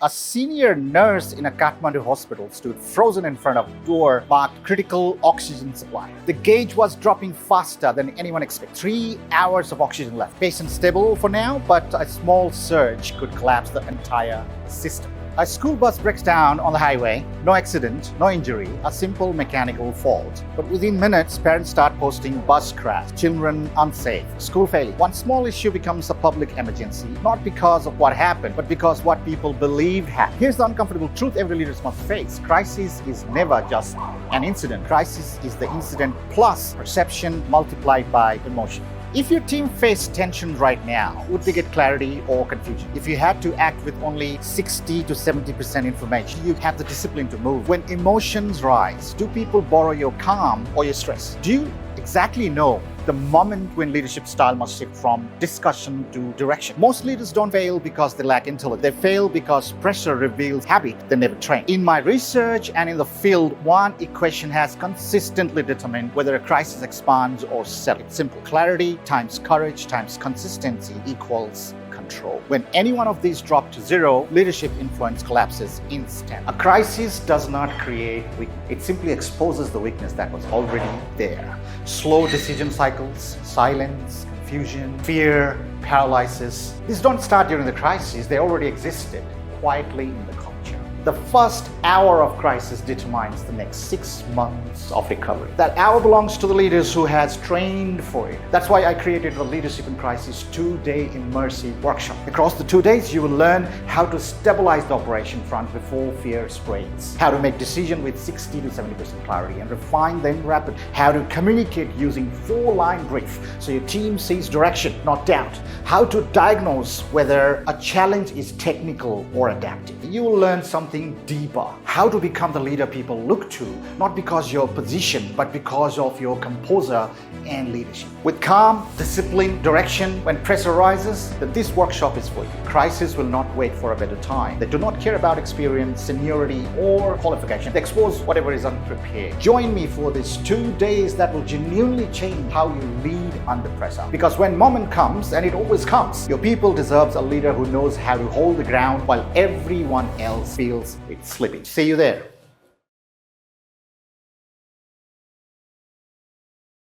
A senior nurse in a Kathmandu hospital stood frozen in front of a door marked critical oxygen supply. The gauge was dropping faster than anyone expected. 3 hours of oxygen left. Patient stable for now, but a small surge could collapse the entire system. A school bus breaks down on the highway. No accident, no injury, a simple mechanical fault. But within minutes, parents start posting bus crash, children unsafe, school failing. One small issue becomes a public emergency, not because of what happened, but because what people believed happened. Here's the uncomfortable truth every leader must face. Crisis is never just an incident. Crisis is the incident plus perception multiplied by emotion. If your team faced tension right now, would they get clarity or confusion? If you had to act with only 60 to 70% information, you have the discipline to move. When emotions rise, do people borrow your calm or your stress? Do you exactly know the moment when leadership style must shift from discussion to direction? Most leaders don't fail because they lack intellect. They fail because pressure reveals habit they never train. In my research and in the field, one equation has consistently determined whether a crisis expands or settles. It's simple. Clarity times courage times consistency equals control. When any one of these drop to zero, leadership influence collapses instantly. A crisis does not create weakness. It simply exposes the weakness that was already there. Slow decision cycles, silence, confusion, fear, paralysis. These don't start during the crisis. They already existed quietly in the culture. The first hour of crisis determines the next 6 months of recovery. That hour belongs to the leaders who has trained for it. That's why I created the Leadership in Crisis 2-day immersive workshop. Across the 2 days, you will learn how to stabilize the operation front before fear spreads, how to make decisions with 60 to 70% clarity and refine them rapidly, how to communicate using 4-line brief so your team sees direction, not doubt, how to diagnose whether a challenge is technical or adaptive. You will learn something deeper, how to become the leader people look to, not because your position, but because of your composure and leadership. With calm, discipline, direction, when pressure rises, then this workshop is for you. Crisis will not wait for a better time. They do not care about experience, seniority, or qualification. They expose whatever is unprepared. Join me for these 2 days that will genuinely change how you lead under pressure. Because when moment comes, and it always comes, your people deserves a leader who knows how to hold the ground while everyone else feels it's slipping. See you there.